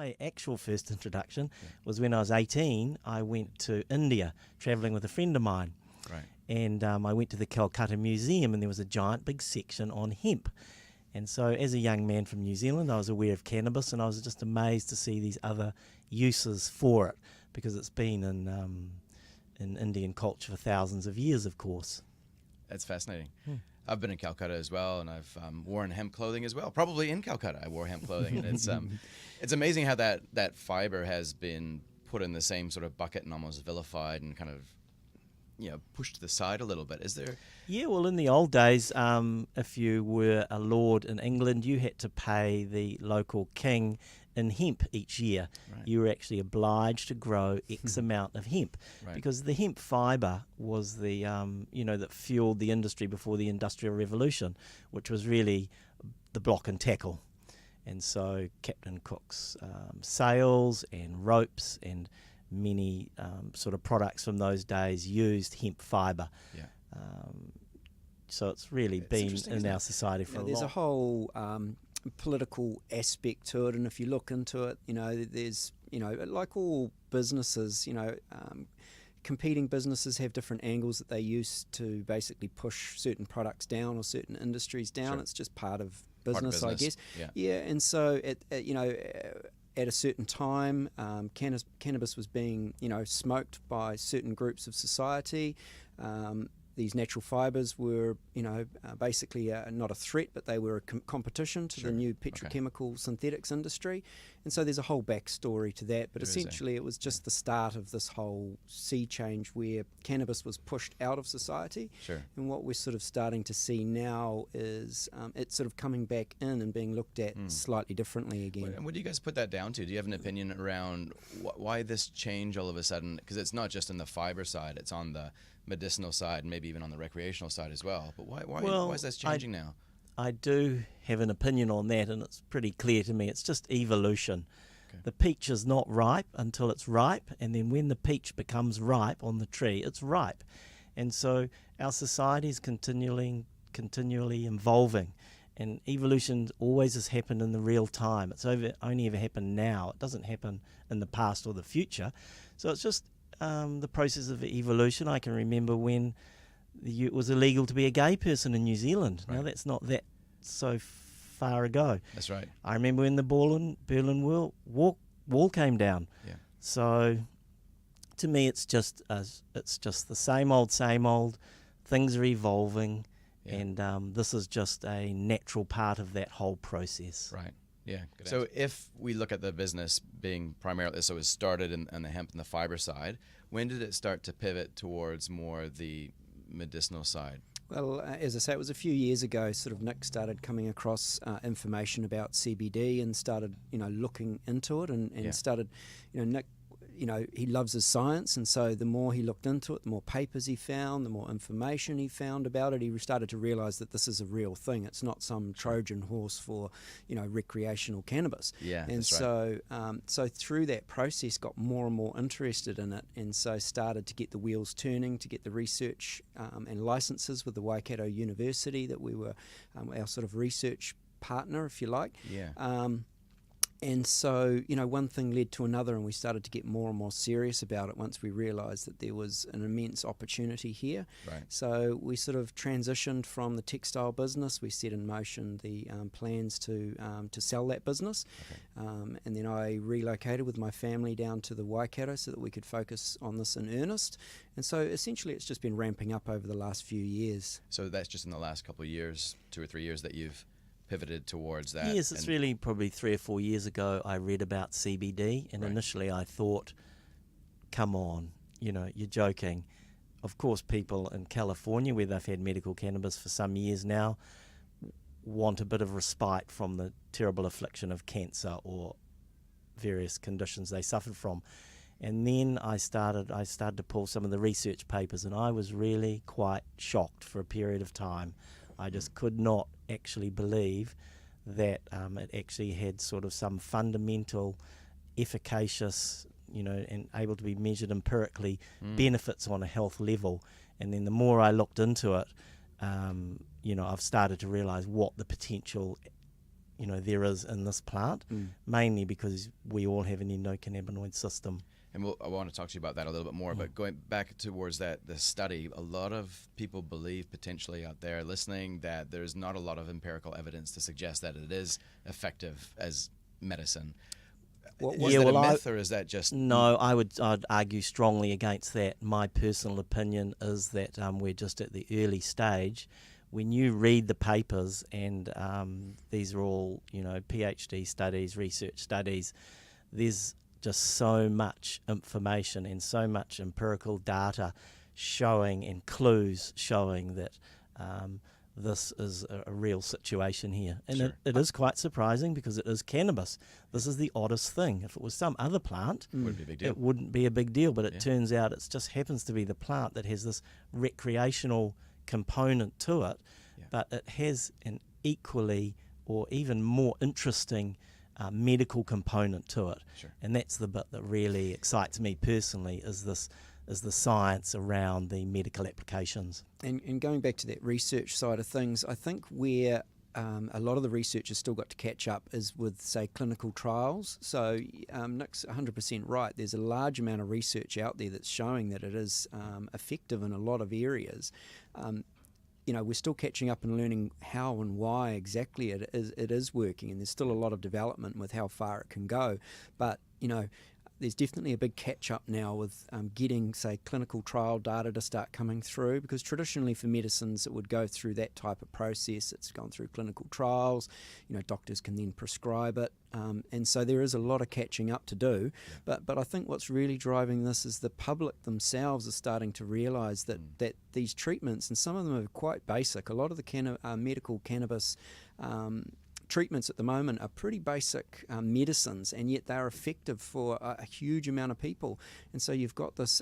my actual first introduction was when I was 18. I went to India, travelling with a friend of mine. Right. And I went to the Calcutta Museum, and there was a giant big section on hemp. And so as a young man from New Zealand, I was aware of cannabis, and I was just amazed to see these other uses for it, because it's been in Indian culture for thousands of years, of course. That's fascinating. I've been in Calcutta as well, and I've worn hemp clothing as well. Probably in Calcutta, I wore hemp clothing, and it's amazing how that fiber has been put in the same sort of bucket and almost vilified and kind of pushed to the side a little bit. Is there? Yeah, well, in the old days, if you were a lord in England, you had to pay the local king in hemp each year. Right. You were actually obliged to grow X amount of hemp, because the hemp fibre was the that fueled the industry before the Industrial Revolution, which was really the block and tackle. And so Captain Cook's sails and ropes and many sort of products from those days used hemp fibre. Yeah. So it's really been in our society for a long time. There's a whole political aspect to it, and if you look into it, there's like all businesses, competing businesses have different angles that they use to basically push certain products down or certain industries down. Sure. It's just part of business, I guess. Yeah, and so at a certain time, cannabis was being, smoked by certain groups of society. These natural fibres were, basically not a threat, but they were a competition to the new petrochemical synthetics industry. And so there's a whole backstory to that. But essentially it was just the start of this whole sea change where cannabis was pushed out of society. Sure. And what we're sort of starting to see now is it's sort of coming back in and being looked at slightly differently again. What do you guys put that down to? Do you have an opinion around why this change all of a sudden? Because it's not just on the fiber side, it's on the medicinal side and maybe even on the recreational side as well. But why is that changing now? I do have an opinion on that, and it's pretty clear to me. It's just evolution. Okay. The peach is not ripe until it's ripe, and then when the peach becomes ripe on the tree, it's ripe. And so our society is continually evolving, and evolution always has happened in the real time. It's only ever happened now. It doesn't happen in the past or the future. So it's just the process of evolution. I can remember when it was illegal to be a gay person in New Zealand. Right. Now that's not that so far ago. That's right. I remember when the Berlin Wall came down. Yeah. So to me, it's just the same old. Things are evolving, and this is just a natural part of that whole process. Right. Yeah. Good answer. If we look at the business being primarily, so it started in the hemp and the fiber side, when did it start to pivot towards more the medicinal side? Well, as I say, it was a few years ago. Sort of Nick started coming across information about CBD and started, looking into it, and started, Nick, he loves his science, and so the more he looked into it, the more papers he found, the more information he found about it. He started to realise that this is a real thing. It's not some Trojan horse for, recreational cannabis. Yeah, and so, so through that process, got more and more interested in it, and so started to get the wheels turning, to get the research and licenses with the Waikato University that we were our sort of research partner, if you like. Yeah. And so, one thing led to another, and we started to get more and more serious about it once we realised that there was an immense opportunity here. Right. So we sort of transitioned from the textile business. We set in motion the plans to sell that business. Okay. And then I relocated with my family down to the Waikato so that we could focus on this in earnest. And so essentially it's just been ramping up over the last few years. So that's just in the last couple of years, 2 or 3 years that you've pivoted towards that? Yes, it's really probably 3 or 4 years ago I read about CBD, and initially I thought, come on, you're joking. Of course, people in California, where they've had medical cannabis for some years now, want a bit of respite from the terrible affliction of cancer or various conditions they suffered from. And then I started to pull some of the research papers, and I was really quite shocked for a period of time. I just could not actually believe that it actually had sort of some fundamental, efficacious, and able to be measured empirically benefits on a health level. And then the more I looked into it, I've started to realise what the potential there is in this plant, mainly because we all have an endocannabinoid system. And I want to talk to you about that a little bit more, but going back towards the study, a lot of people believe potentially out there listening that there's not a lot of empirical evidence to suggest that it is effective as medicine. Is that a myth, or is that just... No, I'd argue strongly against that. My personal opinion is that we're just at the early stage. When you read the papers, and these are all, PhD studies, research studies, there's just so much information and so much empirical data showing and clues showing that this is a real situation here. And Sure. it is quite surprising because it is cannabis. This is the oddest thing. If it was some other plant, Wouldn't be a big deal. it wouldn't be a big deal, but it turns out it just happens to be the plant that has this recreational component to it, but it has an equally or even more interesting medical component to it. Sure. And that's the bit that really excites me personally, is the science around the medical applications. And going back to that research side of things, I think where a lot of the research has still got to catch up is with, say, clinical trials. So Nick's 100% right. There's a large amount of research out there that's showing that it is effective in a lot of areas. We're still catching up and learning how and why exactly it is working, and there's still a lot of development with how far it can go. But, there's definitely a big catch-up now with getting, say, clinical trial data to start coming through, because traditionally for medicines it would go through that type of process. It's gone through clinical trials, doctors can then prescribe it, and so there is a lot of catching up to do. But I think what's really driving this is the public themselves are starting to realise that these treatments, and some of them are quite basic, a lot of the medical cannabis treatments at the moment are pretty basic medicines, and yet they're effective for a huge amount of people. And so you've got this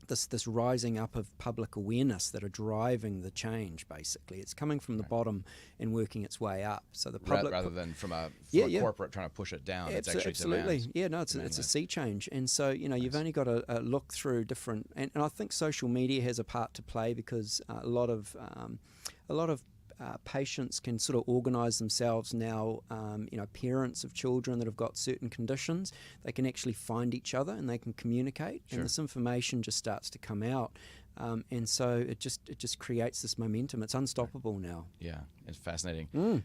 this rising up of public awareness that are driving the change. Basically, it's coming from the bottom and working its way up. So the public, rather than from a corporate trying to push it down, it's actually absolutely it's a sea change. And so you've only got to look through different, and I think social media has a part to play, because a lot of patients can sort of organise themselves now. Parents of children that have got certain conditions, they can actually find each other and they can communicate, and this information just starts to come out, and so it just creates this momentum. It's unstoppable now. Yeah, it's fascinating.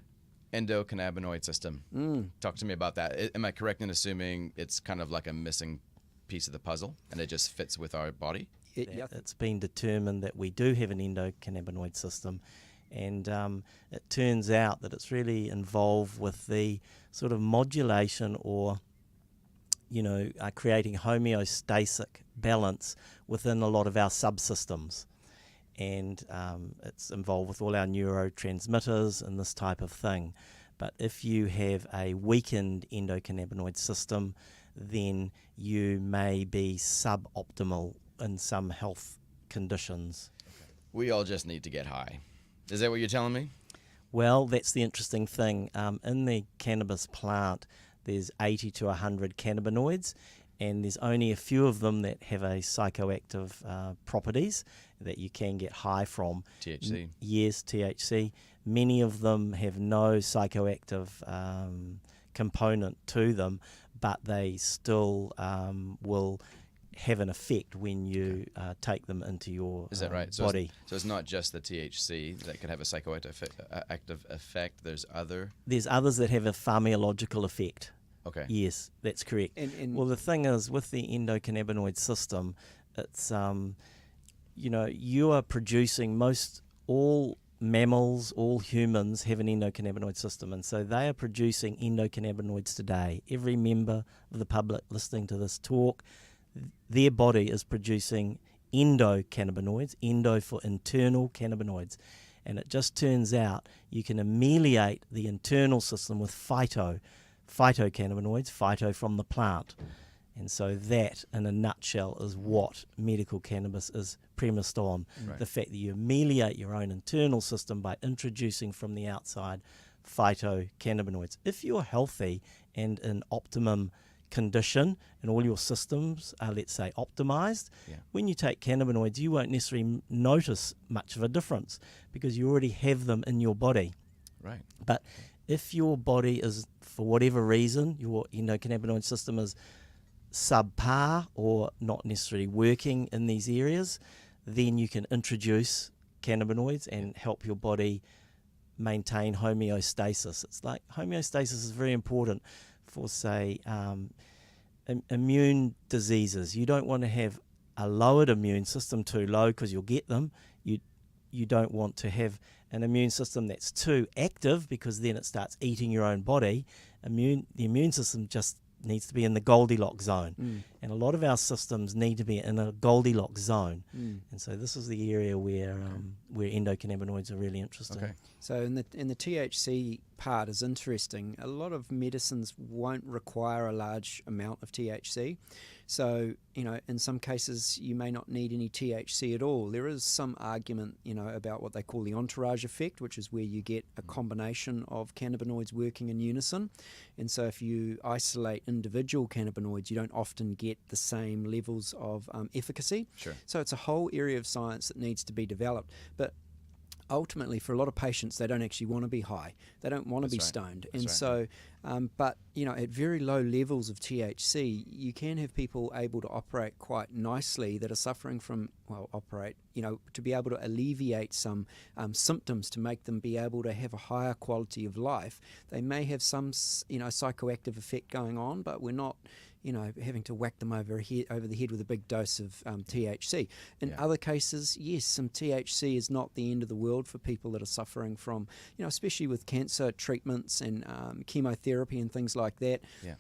Endocannabinoid system. Talk to me about that. Am I correct in assuming it's kind of like a missing piece of the puzzle, and it just fits with our body? It's been determined that we do have an endocannabinoid system. And it turns out that it's really involved with the sort of modulation or, creating homeostatic balance within a lot of our subsystems. And it's involved with all our neurotransmitters and this type of thing. But if you have a weakened endocannabinoid system, then you may be suboptimal in some health conditions. We all just need to get high. Is that what you're telling me? Well, that's the interesting thing. In the cannabis plant, there's 80 to 100 cannabinoids, and there's only a few of them that have a psychoactive properties that you can get high from. THC? Yes, THC. Many of them have no psychoactive component to them, but they still will have an effect when you take them into your Is that right? body. So it's not just the THC that can have a psychoactive active effect. There's others that have a pharmacological effect. Okay. Yes, that's correct. Well, the thing is, with the endocannabinoid system, it's you are producing all mammals, all humans have an endocannabinoid system, and so they are producing endocannabinoids today. Every member of the public listening to this talk, their body is producing endocannabinoids, endo for internal cannabinoids. And it just turns out you can ameliorate the internal system with phytocannabinoids, phyto from the plant. And so that, in a nutshell, is what medical cannabis is premised on. Right. The fact that you ameliorate your own internal system by introducing from the outside phytocannabinoids. If you're healthy and in optimum condition and all your systems are, let's say, optimized, when you take cannabinoids, you won't necessarily notice much of a difference because you already have them in your body. Right. But if your body is, for whatever reason, your endocannabinoid system is subpar or not necessarily working in these areas, then you can introduce cannabinoids and help your body maintain homeostasis. It's like homeostasis is very important for, say, immune diseases. You don't want to have a lowered immune system too low because you'll get them. You don't want to have an immune system that's too active because then it starts eating your own body. The immune system just needs to be in the Goldilocks zone. And a lot of our systems need to be in a Goldilocks zone. And so this is the area where endocannabinoids are really interesting. Okay. So in the THC part is interesting. A lot of medicines won't require a large amount of THC. So, in some cases you may not need any THC at all. There is some argument, about what they call the entourage effect, which is where you get a combination of cannabinoids working in unison. And so if you isolate individual cannabinoids, you don't often get the same levels of efficacy. Sure. So it's a whole area of science that needs to be developed. But ultimately, for a lot of patients, they don't actually want to be high. They don't want to be stoned. And so, but, at very low levels of THC, you can have people able to operate quite nicely that are suffering from, to be able to alleviate some symptoms to make them be able to have a higher quality of life. They may have some, psychoactive effect going on, but we're not, having to whack them over the head with a big dose of THC. In other cases, yes, some THC is not the end of the world for people that are suffering from, especially with cancer treatments and chemotherapy and things like that. Yeah.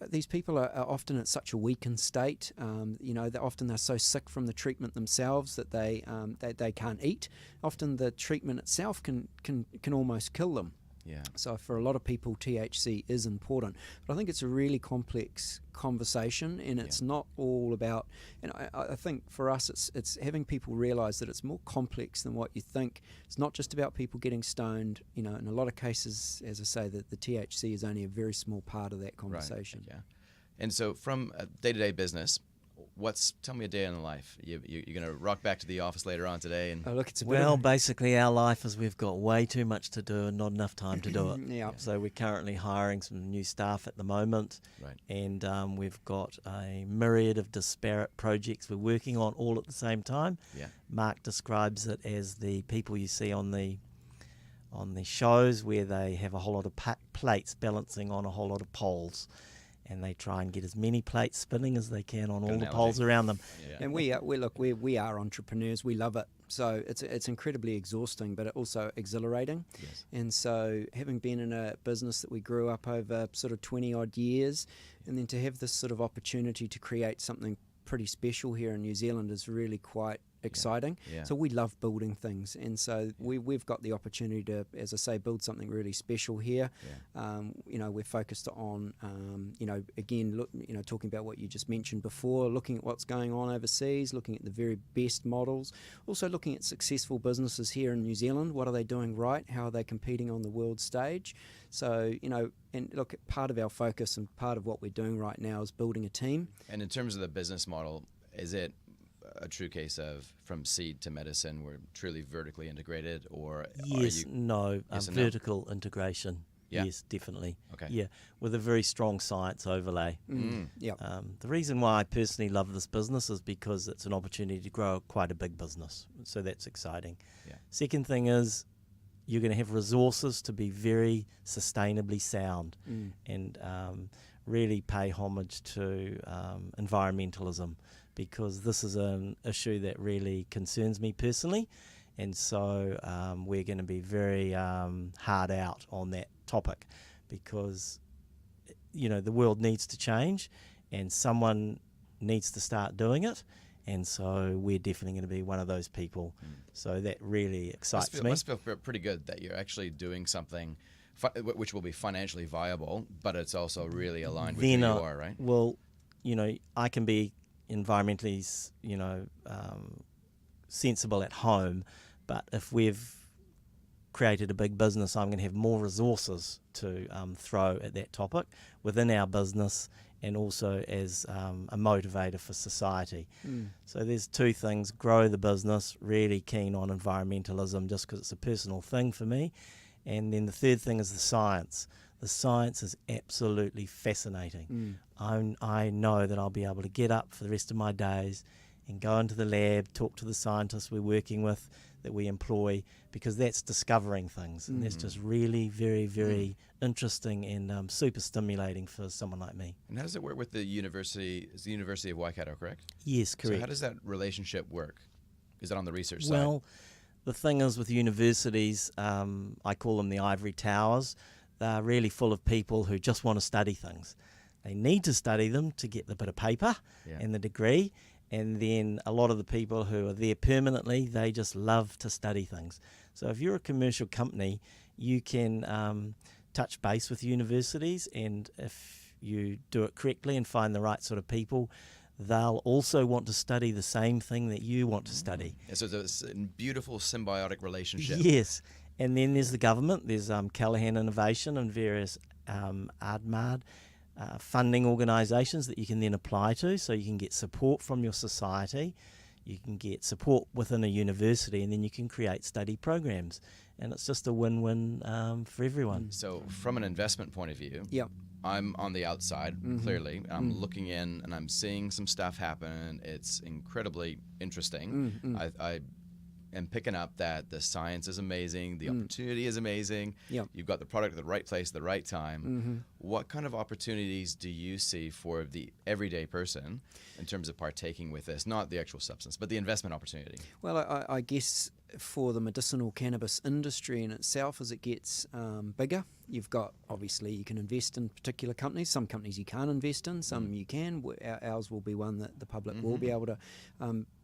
These people are often at such a weakened state. They're so sick from the treatment themselves that they can't eat. Often the treatment itself can almost kill them. Yeah. So for a lot of people, THC is important. But I think it's a really complex conversation, and it's not all about, and I think for us it's having people realise that it's more complex than what you think. It's not just about people getting stoned. In a lot of cases, as I say, the THC is only a very small part of that conversation. Right. Yeah. And so from a day-to-day business, tell me a day in the life. You're going to rock back to the office later on today, and basically our life is we've got way too much to do and not enough time to do it. Yeah. So we're currently hiring some new staff at the moment, and we've got a myriad of disparate projects we're working on all at the same time. Yeah. Mark describes it as the people you see on the shows where they have a whole lot of plates balancing on a whole lot of poles. And they try and get as many plates spinning as they can on all the poles around them. Yeah. And we are entrepreneurs. We love it. So it's incredibly exhausting, but also exhilarating. Yes. And so having been in a business that we grew up over sort of 20 odd years, and then to have this sort of opportunity to create something pretty special here in New Zealand is really quite exciting. Yeah. So we love building things, and so we've got the opportunity to, as I say, build something really special here. We're focused on talking about what you just mentioned before, looking at what's going on overseas, looking at the very best models, also looking at successful businesses here in New Zealand. What are they doing right? How are they competing on the world stage? So, and look, part of our focus and part of what we're doing right now is building a team. And in terms of the business model, is it a true case of from seed to medicine, we're truly vertically integrated, or vertical integration? Yeah. Yes, definitely. Okay. Yeah, with a very strong science overlay. Yeah. The reason why I personally love this business is because it's an opportunity to grow quite a big business, so that's exciting. Yeah. Second thing is you're going to have resources to be very sustainably sound and really pay homage to environmentalism, because this is an issue that really concerns me personally, and so we're going to be very hard out on that topic, because the world needs to change and someone needs to start doing it, and so we're definitely going to be one of those people. So that really excites me. It must feel pretty good that you're actually doing something which will be financially viable, but it's also really aligned with who you are, right? Well, I can be environmentally, sensible at home, but if we've created a big business, I'm going to have more resources to throw at that topic within our business, and also as a motivator for society. So there's two things: grow the business, really keen on environmentalism just because it's a personal thing for me, And then the third thing is the science. The science is absolutely fascinating. I know that I'll be able to get up for the rest of my days and go into the lab, talk to the scientists we're working with, that we employ, because that's discovering things. And that's just really very, very interesting and super stimulating for someone like me. And how does it work with the university? Is the University of Waikato, correct? Yes, correct. So how does that relationship work? Is that on the research side? Well, the thing is with universities, I call them the ivory towers. They're really full of people who just want to study things. They need to study them to get the bit of paper and the degree. And then a lot of the people who are there permanently, they just love to study things. So if you're a commercial company, you can touch base with universities, and if you do it correctly and find the right sort of people, they'll also want to study the same thing that you want to study. Yeah, so it's a beautiful symbiotic relationship. Yes. And then there's the government. There's Callaghan Innovation and various ADMAD funding organisations that you can then apply to, so you can get support from your society, you can get support within a university, and then you can create study programs. And it's just a win-win for everyone. So from an investment point of view, Yep. I'm on the outside, clearly. I'm looking in and I'm seeing some stuff happen. It's incredibly interesting. I am picking up that the science is amazing, the opportunity is amazing. Yep. You've got the product at the right place at the right time. What kind of opportunities do you see for the everyday person in terms of partaking with this? Not the actual substance, but the investment opportunity. Well, I guess for the medicinal cannabis industry in itself, as it gets bigger, you've got, obviously, you can invest in particular companies. Some companies you can't invest in, some you can. Ours will be one that the public will be able to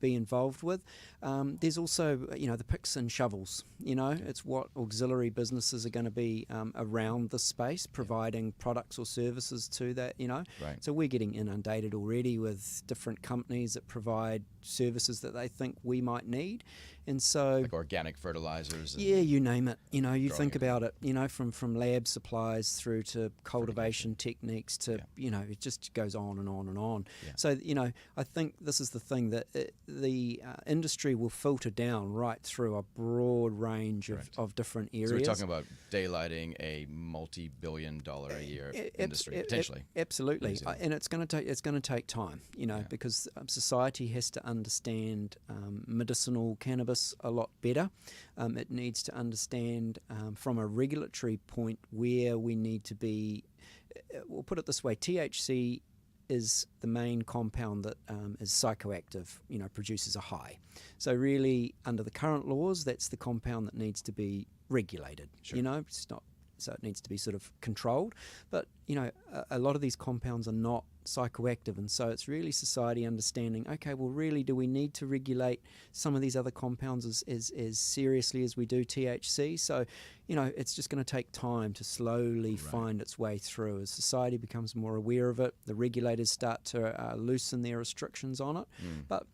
be involved with. There's also, the picks and shovels. It's what auxiliary businesses are going to be around the space, providing products or services to that, Right. So we're getting inundated already with different companies that provide services that they think we might need. And so, Like organic fertilizers. yeah, you name it. You think it. about it. From lab supplies through to cultivation techniques to it just goes on and on and on. Yeah. So I think this is the thing that the industry will filter down right through a broad range of different areas. So we're talking about daylighting a multi-billion-dollar a year industry potentially. Absolutely, and it's going to take time. Because society has to understand medicinal cannabis a lot better. It needs to understand from a regulatory point where we need to be. We'll put it this way: THC is the main compound that is psychoactive, produces a high. So really, under the current laws, that's the compound that needs to be regulated. Sure. It's not, so it needs to be sort of controlled. But, a lot of these compounds are not psychoactive, and so it's really society understanding, okay, well, really, do we need to regulate some of these other compounds as seriously as we do THC? So, it's just going to take time to slowly find its way through. As society becomes more aware of it, the regulators start to loosen their restrictions on it. But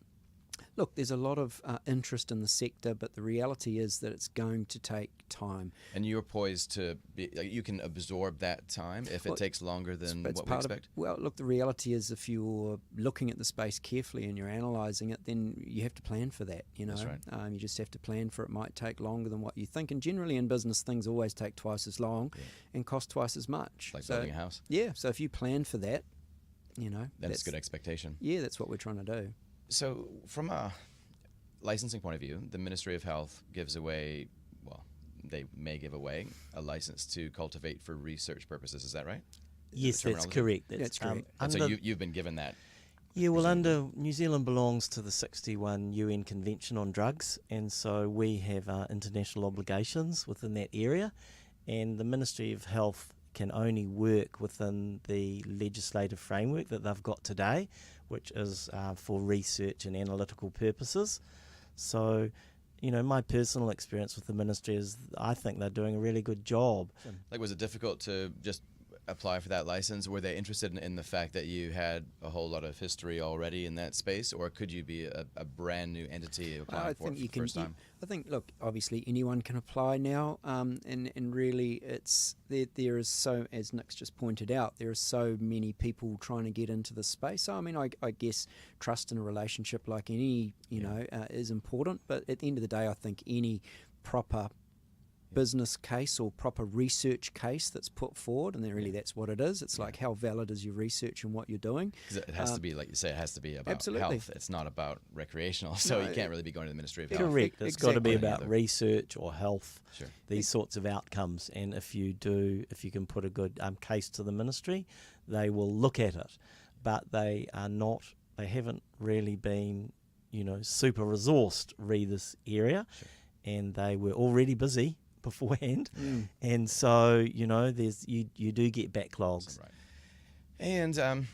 look, there's a lot of interest in the sector, but the reality is that it's going to take time. And you're poised to be, you can absorb that time if it takes longer than what we expect? Well, look, the reality is if you're looking at the space carefully and you're analysing it, then you have to plan for that, That's right. You just have to plan for it might take longer than what you think. And generally in business, things always take twice as long and cost twice as much. Like building a house? Yeah, so if you plan for that, then it's good expectation. Yeah, that's what we're trying to do. So from a licensing point of view, the Ministry of Health gives away, well, they may give away a license to cultivate for research purposes. Is that right? Yes, that's correct. That's correct. And so you've been given that. Yeah, well, under New Zealand belongs to the 61 UN Convention on Drugs, and so we have international obligations within that area, and the Ministry of Health can only work within the legislative framework that they've got today, which is for research and analytical purposes. So, my personal experience with the ministry is I think they're doing a really good job. Like, was it difficult to just apply for that license? Were they interested in the fact that you had a whole lot of history already in that space, or could you be a brand new entity applying for the first time? I think, look, obviously anyone can apply now, and really it's there is so, as Nick's just pointed out, there are so many people trying to get into the space. So, I mean, I guess trust in a relationship like any, is important, but at the end of the day, I think any proper business case or proper research case that's put forward, and then really that's what it is. It's like, how valid is your research and what you're doing? 'Cause it has to be, like you say, it has to be about Absolutely. health. It's not about recreational, so you can't really be going to the Ministry of Health. Correct. It's got to be Exactly. about research or health, Sure. these sorts of outcomes. And if you can put a good case to the ministry, they will look at it. But they haven't really been, super resourced this area, and they were already busy beforehand, and so you do get backlogs. Right. And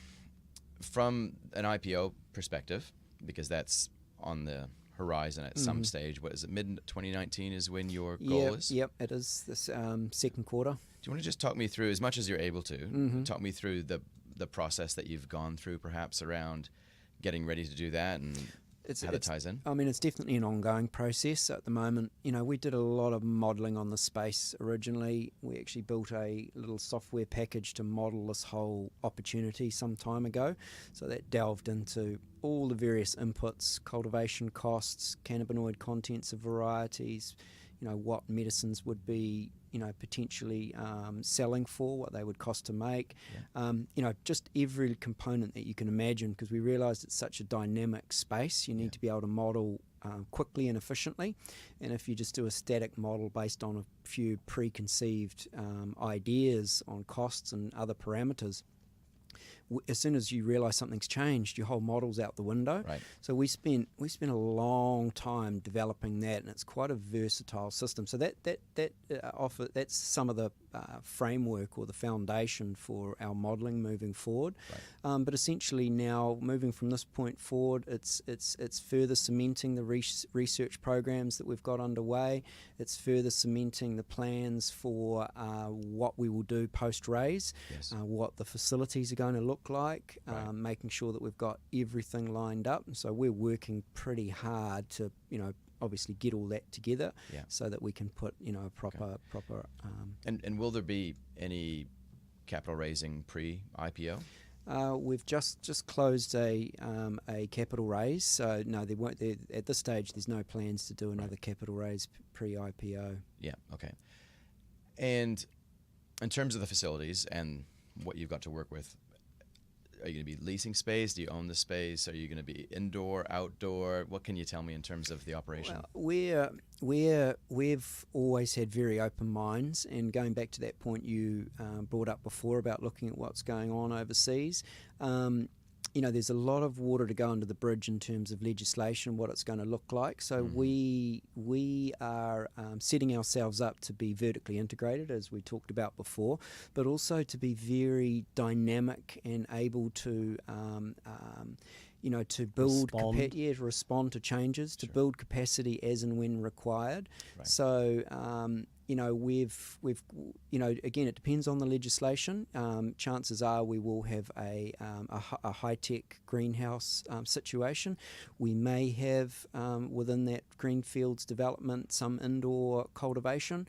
from an IPO perspective, because that's on the horizon at some stage, what is it, mid-2019 is when your goal is? Yep, it is this second quarter. Do you want to just talk me through, as much as you're able to, talk me through the process that you've gone through, perhaps around getting ready to do that, and how that ties in? I mean, it's definitely an ongoing process at the moment. We did a lot of modelling on the space originally. We actually built a little software package to model this whole opportunity some time ago. So that delved into all the various inputs, cultivation costs, cannabinoid contents of varieties, what medicines would be, potentially selling for, what they would cost to make, just every component that you can imagine, because we realised it's such a dynamic space. You need to be able to model quickly and efficiently, and if you just do a static model based on a few preconceived ideas on costs and other parameters, as soon as you realise something's changed, your whole model's out the window. Right. So we spent a long time developing that, and it's quite a versatile system. So that's some of the framework or the foundation for our modelling moving forward. Right. But essentially now, moving from this point forward, it's further cementing the research programs that we've got underway. It's further cementing the plans for what we will do post-raise, what the facilities are going to look like, making sure that we've got everything lined up. And so we're working pretty hard to, obviously get all that together, so that we can put, a proper. And will there be any capital raising pre-IPO? We've just closed a capital raise, so no, there won't. At this stage, there's no plans to do another capital raise pre-IPO. Yeah. Okay. And in terms of the facilities and what you've got to work with, are you going to be leasing space? Do you own the space? Are you going to be indoor, outdoor? What can you tell me in terms of the operation? Well, we've always had very open minds, and going back to that point you brought up before about looking at what's going on overseas, there's a lot of water to go under the bridge in terms of legislation, what it's going to look like. So we are setting ourselves up to be vertically integrated, as we talked about before, but also to be very dynamic and able to to build respond to changes, to build capacity as and when required. Right. So we've again, it depends on the legislation. Chances are we will have a high-tech greenhouse situation. We may have within that greenfields development some indoor cultivation.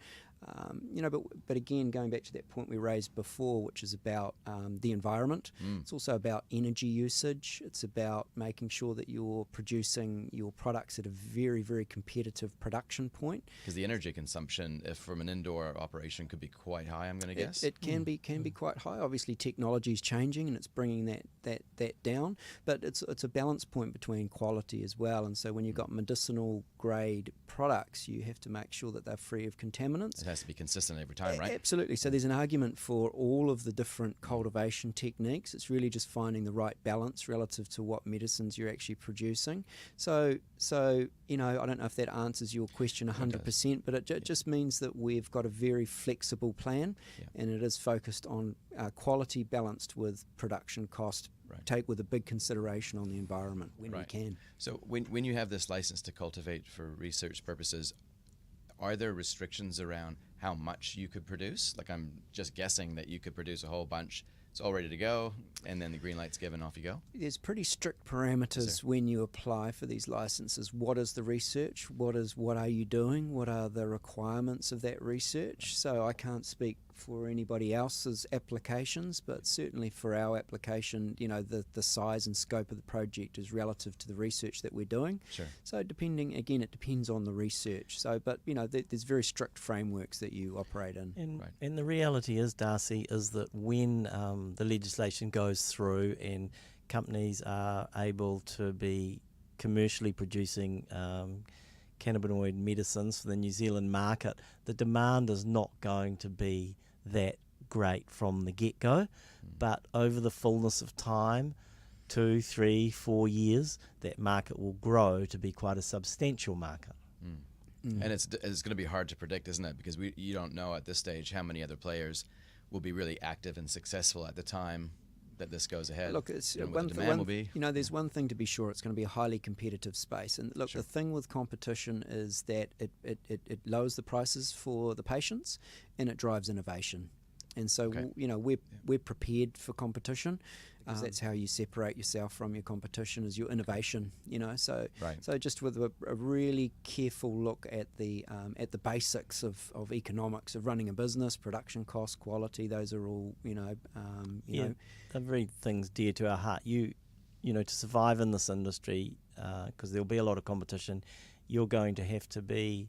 But again, going back to that point we raised before, which is about the environment. It's also about energy usage. It's about making sure that you're producing your products at a very, very competitive production point. Because the energy consumption, if from an indoor operation, could be quite high, I'm going to guess. It can be quite high. Obviously, technology is changing and it's bringing that down. But it's a balance point between quality as well. And so when you've got medicinal grade products, you have to make sure that they're free of contaminants. It has to be consistent every time, right? Absolutely. So there's an argument for all of the different cultivation techniques. It's really just finding the right balance relative to what medicines you're actually producing. So I don't know if that answers your question 100%, but it just means that we've got a very flexible plan, and it is focused on quality balanced with production cost. Right. Take with a big consideration on the environment when we can. So when you have this license to cultivate for research purposes, are there restrictions around how much you could produce? Like, I'm just guessing that you could produce a whole bunch, it's all ready to go, and then the green light's given, off you go? There's pretty strict parameters when you apply for these licenses. What is the research? What are you doing? What are the requirements of that research? So I can't speak for anybody else's applications, but certainly for our application, the size and scope of the project is relative to the research that we're doing. Sure. So it depends on the research. So, but there's very strict frameworks that you operate in. And the reality is, Darcy, is that when the legislation goes through and companies are able to be commercially producing cannabinoid medicines for the New Zealand market, the demand is not going to be that great from the get-go, but over the fullness of time, 2, 3, 4 years, that market will grow to be quite a substantial market. And it's going to be hard to predict, isn't it? Because you don't know at this stage how many other players will be really active and successful at the time that this goes ahead. Look, it's what the demand will be. There's one thing to be sure: it's going to be a highly competitive space. And look, Sure. the thing with competition is that it lowers the prices for the patients, and it drives innovation. And so, Okay. we're prepared for competition. That's how you separate yourself from your competition, is your innovation. So Right. so just with a really careful look at the basics of economics of running a business, production costs, quality. Those are all They're very things dear to our heart. To survive in this industry, because there'll be a lot of competition, you're going to have to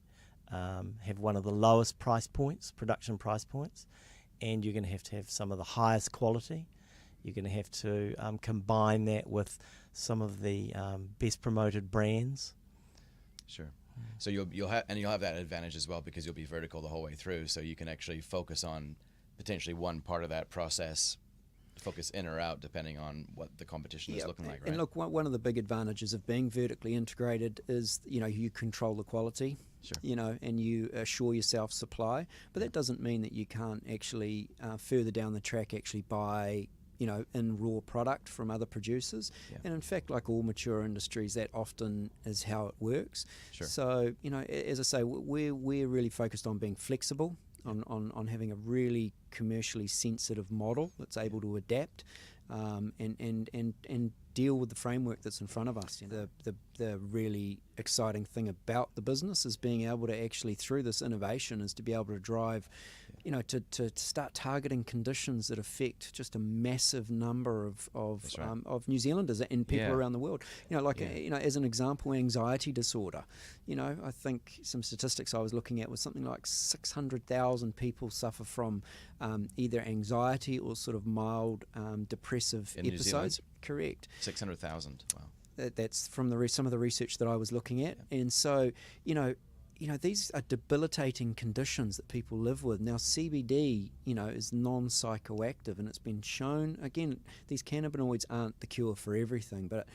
have one of the lowest production price points, and you're going to have some of the highest quality. You're going to have to combine that with some of the best promoted brands. Sure. So you'll have that advantage as well, because you'll be vertical the whole way through, so you can actually focus on potentially one part of that process, focus in or out depending on what the competition is looking like, right? And look, one of the big advantages of being vertically integrated is you control the quality. Sure. And you assure yourself supply, but that doesn't mean that you can't actually further down the track actually buy in raw product from other producers. Yeah. And in fact, like all mature industries, that often is how it works. Sure. So, as I say, we're really focused on being flexible, on having a really commercially sensitive model that's able to adapt and deal with the framework that's in front of us. The really exciting thing about the business is being able to actually, through this innovation, is to be able to drive, to start targeting conditions that affect just a massive number of New Zealanders and people around the world. As an example, anxiety disorder. I think some statistics I was looking at was something like 600,000 people suffer from either anxiety or sort of mild depressive In New episodes. Zealand? Correct. 600,000. Wow. That's from some of the research that I was looking at. And so, these are debilitating conditions that people live with. Now, CBD, is non-psychoactive, and it's been shown, again, these cannabinoids aren't the cure for everything, but,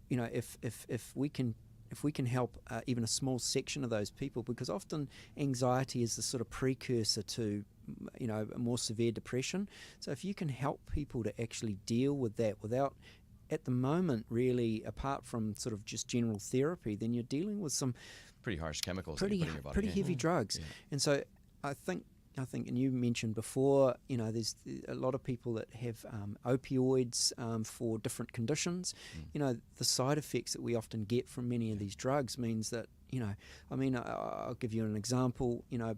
if we can help even a small section of those people, because often anxiety is the sort of precursor to a more severe depression. So if you can help people to actually deal with that without, at the moment, really, apart from sort of just general therapy, then you're dealing with some Pretty harsh chemicals that you put in your body. pretty heavy drugs. Yeah. And so I think, and you mentioned before, there's a lot of people that have opioids for different conditions. The side effects that we often get from many of these drugs means that, I'll give you an example. I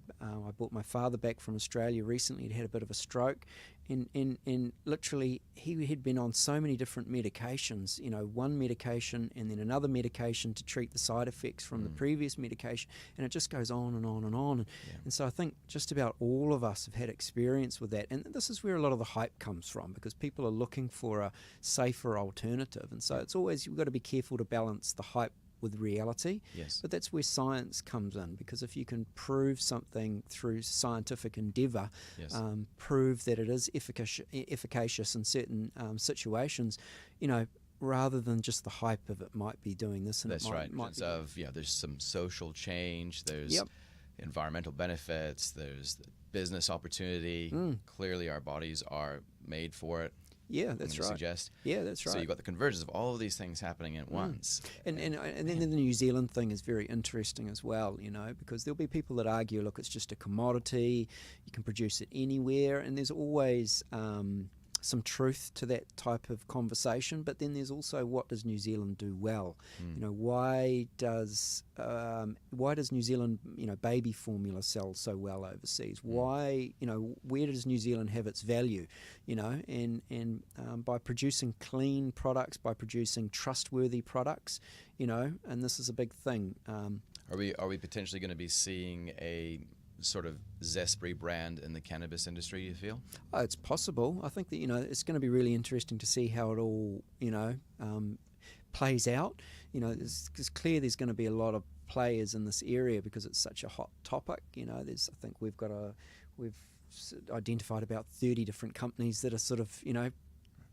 brought my father back from Australia recently. He'd had a bit of a stroke, and literally he had been on so many different medications, one medication and then another medication to treat the side effects from the previous medication, and it just goes on and on and on. And so I think just about all of us have had experience with that, and this is where a lot of the hype comes from, because people are looking for a safer alternative. And so it's always, you've got to be careful to balance the hype with reality. Yes. But that's where science comes in, because if you can prove something through scientific endeavour, Yes. prove that it is efficacious in certain situations, rather than just the hype of it might be doing this and That's it might, right. might be. There's some social change, there's Yep. environmental benefits, there's the business opportunity. Clearly our bodies are made for it. Yeah, I'm that's gonna right. Suggest. Yeah, that's right. So you've got the convergence of all of these things happening at once. And then the New Zealand thing is very interesting as well, because there'll be people that argue, look, it's just a commodity, you can produce it anywhere, and there's always some truth to that type of conversation, but then there's also, what does New Zealand do well? You know, why does New Zealand, you know, baby formula sell so well overseas? Why, you know, where does New Zealand have its value? You know, and by producing clean products, by producing trustworthy products, you know, and this is a big thing. Are we potentially going to be seeing a sort of Zespri brand in the cannabis industry, you feel? Oh, it's possible. I think that, you know, it's going to be really interesting to see how it all, you know, plays out. You know, it's clear there's going to be a lot of players in this area because it's such a hot topic. You know, I think we've identified about 30 different companies that are sort of, you know,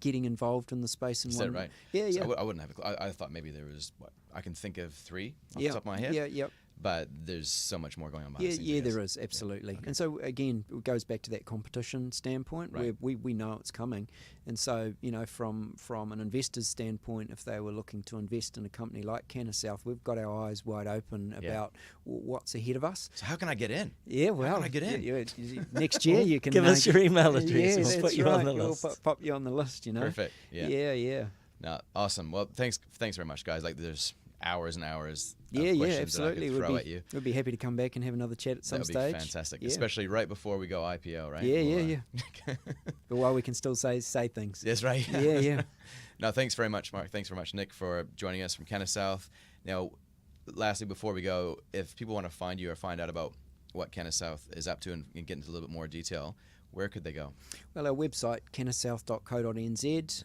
getting involved in the space. Is that right? Yeah, so yeah. I wouldn't have a clue. I thought maybe there was, I can think of 3 off Yeah, the top of my head. yeah, yeah. But there's so much more going on behind Yeah, the scenes, yeah, I guess. there is, absolutely. Yeah. Okay. And so, again, it goes back to that competition standpoint Right. where we know it's coming. And so, you know, from an investor's standpoint, if they were looking to invest in a company like Cannasouth, we've got our eyes wide open about what's ahead of us. So how can I get in? Yeah, well, How can I get in? Next year you can Give us your email address. Yeah, We'll that's put you right. on the We'll list. pop you on the list. You know. Perfect. Yeah. Yeah, yeah. No, awesome. Well, thanks very much, guys. Like, there's hours and hours of Yeah, questions that I absolutely. could throw at you. We'd be happy to come back and have another chat at some That would stage. be fantastic, Yeah. especially right before we go IPO, right? Yeah, We'll, yeah. But while we can still say things. That's right. Yeah, yeah. No, thanks very much, Mark. Thanks very much, Nick, for joining us from Cannasouth. Now, lastly, before we go, if people want to find you or find out about what Cannasouth is up to and get into a little bit more detail, where could they go? Well, our website, cannasouth.co.nz,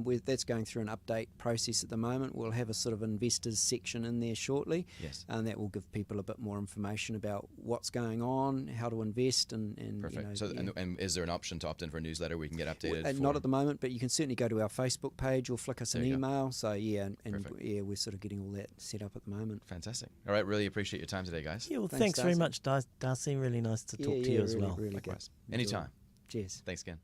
Okay. that's going through an update process at the moment. We'll have a sort of investors section in there shortly, Yes. and that will give people a bit more information about what's going on, how to invest, and Perfect. You know, So, yeah. and is there an option to opt in for a newsletter where we can get updated? Not at the moment, but you can certainly go to our Facebook page or flick us an There you go. email. So yeah, and Perfect. yeah, we're sort of getting all that set up at the moment. Fantastic. All right, really appreciate your time today, guys. Yeah, well, Thanks, thanks very Darcy. much, Darcy. Really nice to talk to Yeah, you as really, well. really Likewise. good. Anytime. Cheers. Thanks again.